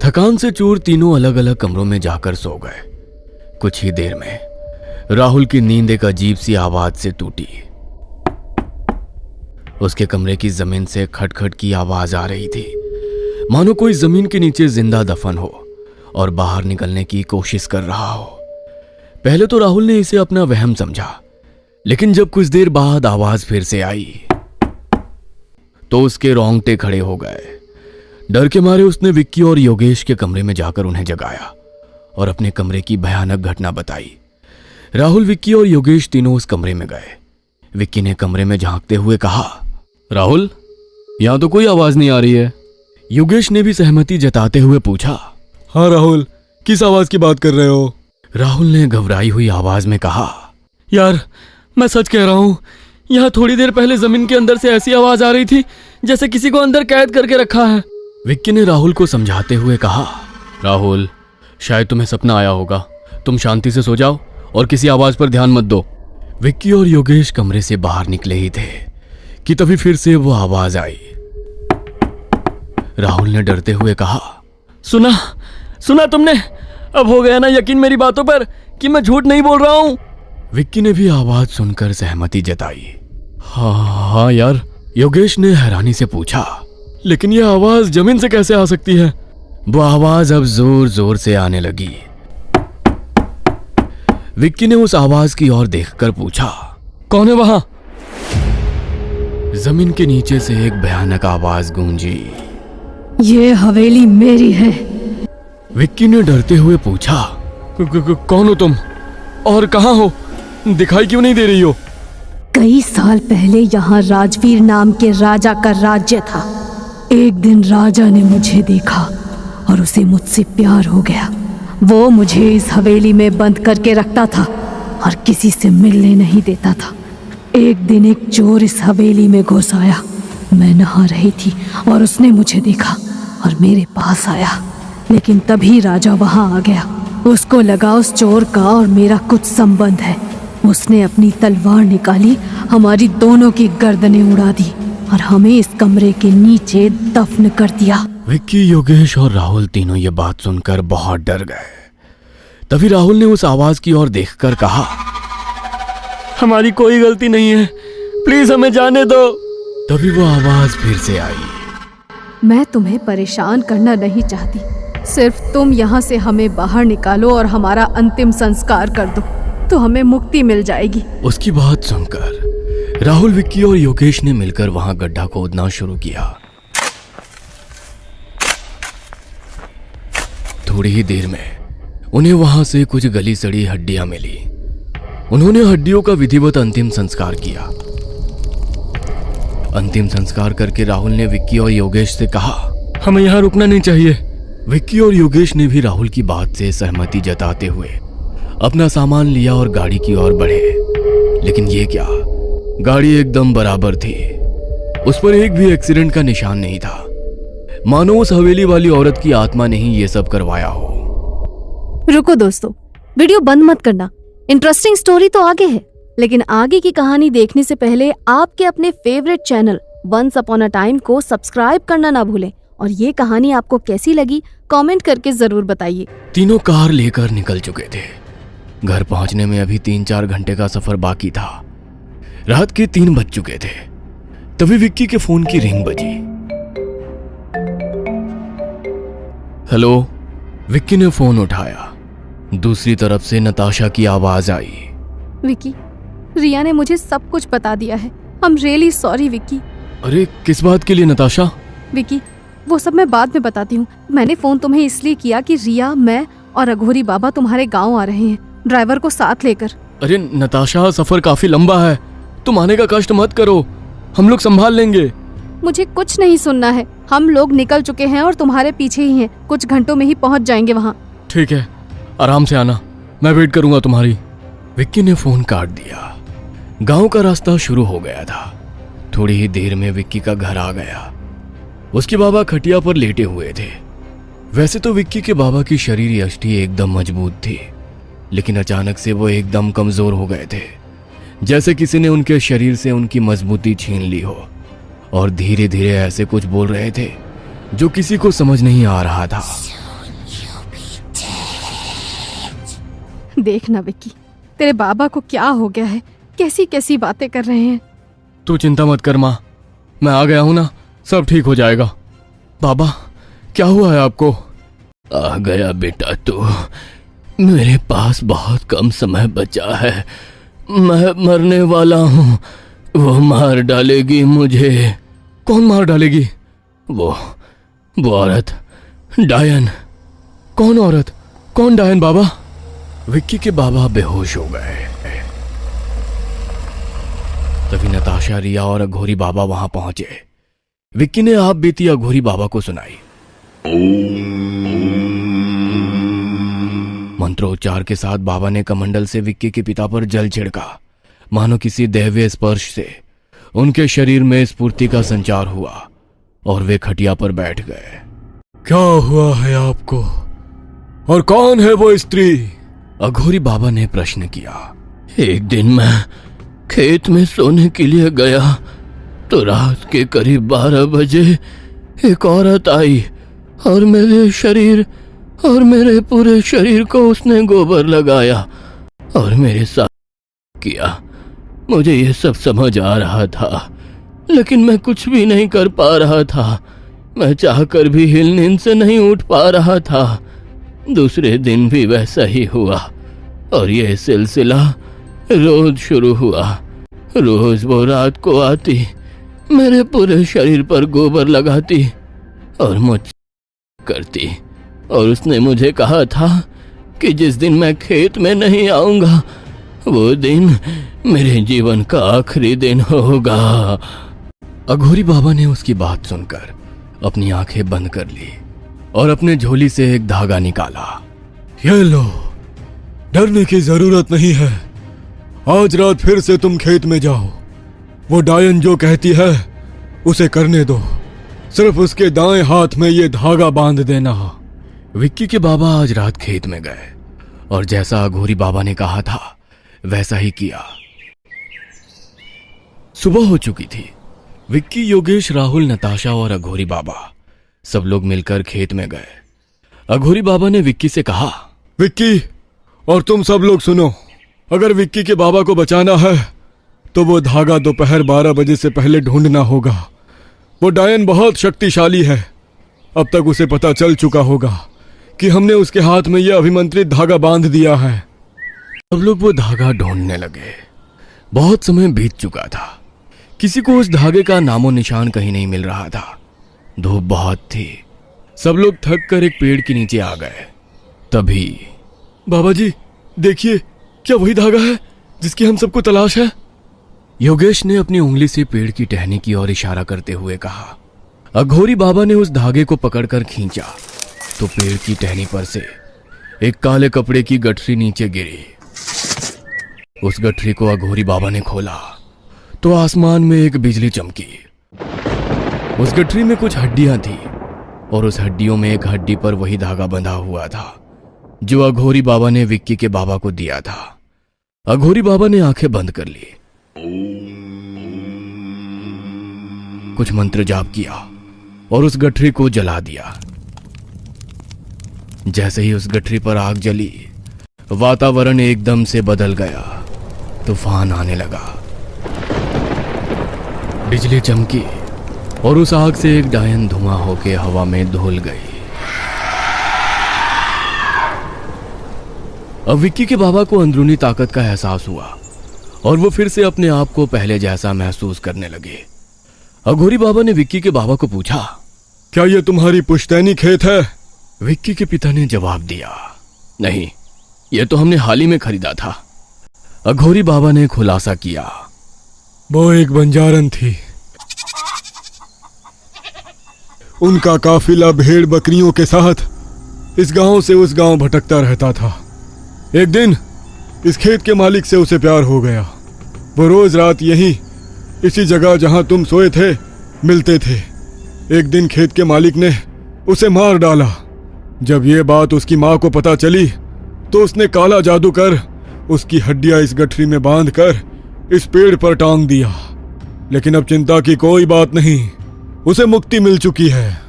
थकान से चूर तीनों अलग अलग कमरों में जाकर सो गए। कुछ ही देर में राहुल की नींद एक अजीब सी आवाज से टूटी। उसके कमरे की जमीन से खटखट की आवाज आ रही थी, मानो कोई जमीन के नीचे जिंदा दफन हो और बाहर निकलने की कोशिश कर रहा हो। पहले तो राहुल ने इसे अपना वहम समझा, लेकिन जब कुछ देर बाद आवाज फिर से आई तो उसके रोंगटे खड़े हो गए। डर के मारे उसने विक्की और योगेश के कमरे में जाकर उन्हें जगाया और अपने कमरे की भयानक घटना बताई। राहुल, विक्की और योगेश तीनों उस कमरे में गए। विक्की ने कमरे में झांकते हुए कहा, राहुल, यहां तो कोई आवाज नहीं आ रही है। योगेश ने भी सहमति जताते हुए पूछा, हाँ राहुल, किस आवाज की बात कर रहे हो? राहुल ने घबराई हुई आवाज में कहा, यार, मैं सच कह रहा हूँ, यहाँ थोड़ी देर पहले जमीन के अंदर से ऐसी आवाज आ रही थी जैसे किसी को अंदर कैद करके रखा है। विक्की ने राहुल को समझाते हुए कहा, राहुल, शायद तुम्हें सपना आया होगा, तुम शांति से सो जाओ और किसी आवाज पर ध्यान मत दो। विक्की और योगेश कमरे से बाहर निकले ही थे कि तभी फिर से वो आवाज आई। राहुल ने डरते हुए कहा, सुना तुमने? अब हो गया ना यकीन मेरी बातों पर कि मैं झूठ नहीं बोल रहा हूँ? विक्की ने भी आवाज सुनकर सहमति जताई। हाँ यार, योगेश ने हैरानी से पूछा, लेकिन यह आवाज जमीन से कैसे आ सकती है? वो आवाज अब जोर जोर से आने लगी। विक्की ने उस आवाज की ओर देखकर पूछा, कौन है वहां? जमीन के नीचे से एक भयानक आवाज गूंजी। ये हवेली मेरी है। विक्की ने डरते हुए पूछा, कौन हो तुम और कहां हो? दिखाई क्यों नहीं दे रही हो? कई साल पहले यहाँ राजवीर नाम के राजा का राज्य था। एक दिन राजा ने मुझे देखा और उसे मुझसे प्यार हो गया। वो मुझे इस हवेली में बंद करके रखता था और किसी से मिलने नहीं देता था। एक दिन एक चोर इस हवेली में घुस आया। मैं नहा रही थी और उसने मुझे देखा और मेरे पास आया, लेकिन तभी राजा वहां आ गया। उसको लगा उस चोर का और मेरा कुछ संबंध है। उसने अपनी तलवार निकाली, हमारी दोनों की गर्दनें उड़ा दी और हमें इस कमरे के नीचे दफन कर दिया। विक्की, योगेश और राहुल तीनों ये बात सुनकर बहुत डर गए। तभी राहुल ने उस आवाज की ओर देखकर कहा, हमारी कोई गलती नहीं है, प्लीज हमें जाने दो। तभी वो आवाज फिर से आई। मैं तुम्हें परेशान करना नहीं चाहती, सिर्फ तुम यहाँ से हमें बाहर निकालो और हमारा अंतिम संस्कार कर दो तो हमें मुक्ति मिल जाएगी। उसकी बात सुनकर राहुल, विक्की और योगेश ने मिलकर वहां गड्ढा खोदना शुरू किया। थोड़ी ही देर में उन्हें वहां से कुछ गली सड़ी हड्डियां मिली। उन्होंने हड्डियों का विधिवत अंतिम संस्कार किया। अंतिम संस्कार करके राहुल ने विक्की और योगेश से कहा, हमें यहाँ रुकना नहीं चाहिए। विक्की और योगेश ने भी राहुल की बात से सहमति जताते हुए अपना सामान लिया और गाड़ी की ओर बढ़े। लेकिन ये क्या, गाड़ी एकदम बराबर थी। उस पर एक भी एक्सीडेंट का निशान नहीं था। मानो उस हवेली वाली औरत की आत्मा ने ही ये सब करवाया हो। रुको दोस्तों, वीडियो बंद मत करना, इंटरेस्टिंग स्टोरी तो आगे है। लेकिन आगे की कहानी देखने से पहले आपके अपने favourite channel once upon a time को सब्सक्राइब करना ना भूलें। और ये कहानी आपको कैसी लगी कमेंट करके जरूर बताइए। तीनों कार लेकर निकल चुके थे। घर पहुंचने में अभी 3-4 घंटे का सफर बाकी था। रात के 3 बज चुके थे। तभी विक्की के फोन की रिंग बजी। हेलो। विक्की ने फोन उठाया। दूसरी तरफ से नताशा की आवाज आई। विक्की, रिया ने मुझे सब कुछ बता दिया है। I'm really sorry Vicky. अरे किस बात के लिए नताशा? विक्की, वो सब मैं बाद में बताती हूँ। मैंने फोन तुम्हें इसलिए किया कि रिया, मैं और अघोरी बाबा तुम्हारे गांव आ रहे हैं, ड्राइवर को साथ लेकर। अरे नताशा, सफर काफी लंबा है, तुम आने का कष्ट मत करो, हम लोग संभाल लेंगे। मुझे कुछ नहीं सुनना है, हम लोग निकल चुके हैं और तुम्हारे पीछे ही हैं। कुछ घंटों में ही पहुंच जाएंगे वहाँ। ठीक है, आराम से आना, मैं वेट करूंगा तुम्हारी। विक्की ने फोन काट दिया। गांव का रास्ता शुरू हो गया था। थोड़ी ही देर में विक्की का घर आ गया। उसके बाबा खटिया पर लेटे हुए थे। वैसे तो विक्की के बाबा की शरीर यष्टि एकदम मजबूत थी, लेकिन अचानक से वो एकदम कमजोर हो गए थे, जैसे किसी ने उनके शरीर से उनकी मजबूती छीन ली हो। और धीरे धीरे ऐसे कुछ बोल रहे थे जो किसी को समझ नहीं आ रहा था। देखना विक्की, तेरे बाबा को क्या हो गया है, कैसी कैसी बातें कर रहे हैं। तू चिंता मत कर माँ, मैं आ गया हूं ना, सब ठीक हो जाएगा। बाबा, क्या हुआ है आपको? आ गया बेटा तू, मेरे पास बहुत कम समय बचा है, मैं मरने वाला हूँ, वो मार डालेगी मुझे। कौन मार डालेगी? वो औरत, डायन। कौन औरत? कौन डायन बाबा? विक्की के बाबा बेहोश हो गए। तभी नताशा, रिया और अघोरी बाबा वहां पहुंचे। विक्की ने आप बीती अघोरी बाबा को सुनाई। मंत्रोच्चार के साथ बाबा ने कमंडल से विक्की के पिता पर जल छिड़का। मानो किसी दैवीय स्पर्श से उनके शरीर में स्फूर्ति का संचार हुआ और वे खटिया पर बैठ गए। क्या हुआ है आपको और कौन है वो स्त्री? अघोरी बाबा ने प्रश्न किया। एक दिन मैं खेत में सोने के लिए गया तो रात के करीब 12 बजे एक औरत आई और मेरे शरीर और मेरे पूरे शरीर को उसने गोबर लगाया और मेरे साथ किया। मुझे ये सब समझ आ रहा था, लेकिन मैं कुछ भी नहीं कर पा रहा था। मैं चाहकर भी हिल नींद से नहीं उठ पा रहा था। दूसरे दिन भी वैसा ही हुआ और ये सिलसिला रोज शुरू हुआ। रोज वो रात को आती, मेरे पूरे शरीर पर गोबर लगाती और मुझ करती, और उसने मुझे कहा था कि जिस दिन मैं खेत में नहीं आऊंगा वो दिन मेरे जीवन का आखिरी दिन होगा। अघोरी बाबा ने उसकी बात सुनकर अपनी आंखें बंद कर ली और अपने झोली से एक धागा निकाला। ये लो, डरने की जरूरत नहीं है, आज रात फिर से तुम खेत में जाओ। वो डायन जो कहती है उसे करने दो, सिर्फ उसके दाएं हाथ में ये धागा बांध देना। विक्की के बाबा आज रात खेत में गए और जैसा अघोरी बाबा ने कहा था वैसा ही किया। सुबह हो चुकी थी। विक्की, योगेश, राहुल, नताशा और अघोरी बाबा सब लोग मिलकर खेत में गए। अघोरी बाबा ने विक्की से कहा, विक्की और तुम सब लोग सुनो, अगर विक्की के बाबा को बचाना है तो वो धागा दोपहर 12 बजे से पहले ढूंढना होगा। वो डायन बहुत शक्तिशाली है। अब तक उसे पता चल चुका होगा कि हमने उसके हाथ में यह अभिमंत्रित धागा बांध दिया है। सब लोग वो धागा ढूंढने लगे। बहुत समय बीत चुका था। किसी को उस धागे का नामो निशान कहीं नहीं मिल रहा था। धूप बहुत थी। सब लोग थक कर एक पेड़ के नीचे आ गए। तभी, बाबा जी देखिए, क्या वही धागा है जिसकी हम सबको तलाश है? योगेश ने अपनी उंगली से पेड़ की टहनी की ओर इशारा करते हुए कहा। अघोरी बाबा ने उस धागे को पकड़कर खींचा तो पेड़ की टहनी पर से एक काले कपड़े की गठरी नीचे गिरी। उस गठरी को अघोरी बाबा ने खोला तो आसमान में एक बिजली चमकी। उस गठरी में कुछ हड्डियां थी और उस हड्डियों में एक हड्डी पर वही धागा बंधा हुआ था जो अघोरी बाबा ने विक्की के बाबा को दिया था। अघोरी बाबा ने आंखें बंद कर ली, कुछ मंत्र जाप किया और उस गठरी को जला दिया। जैसे ही उस गठरी पर आग जली, वातावरण एकदम से बदल गया। तूफान आने लगा, बिजली चमकी और उस आग से एक डायन धुआं होके हवा में धुल गई। अब विक्की के बाबा को अंदरूनी ताकत का एहसास हुआ और वो फिर से अपने आप को पहले जैसा महसूस करने लगे। अघोरी बाबा ने विक्की के बाबा को पूछा, क्या ये तुम्हारी पुश्तैनी खेत है? विक्की के पिता ने जवाब दिया, नहीं, यह तो हमने हाल ही में खरीदा था। अघोरी बाबा ने खुलासा किया, वो एक बंजारन थी। उनका काफिला भेड़ बकरियों के साथ इस गांव से उस गांव भटकता रहता था। एक दिन इस खेत के मालिक से उसे प्यार हो गया। वो रोज रात यहीं इसी जगह जहां तुम सोए थे मिलते थे। एक दिन खेत के मालिक ने उसे मार डाला। जब ये बात उसकी माँ को पता चली तो उसने काला जादू कर उसकी हड्डियां इस गठरी में बांध कर इस पेड़ पर टांग दिया। लेकिन अब चिंता की कोई बात नहीं, उसे मुक्ति मिल चुकी है।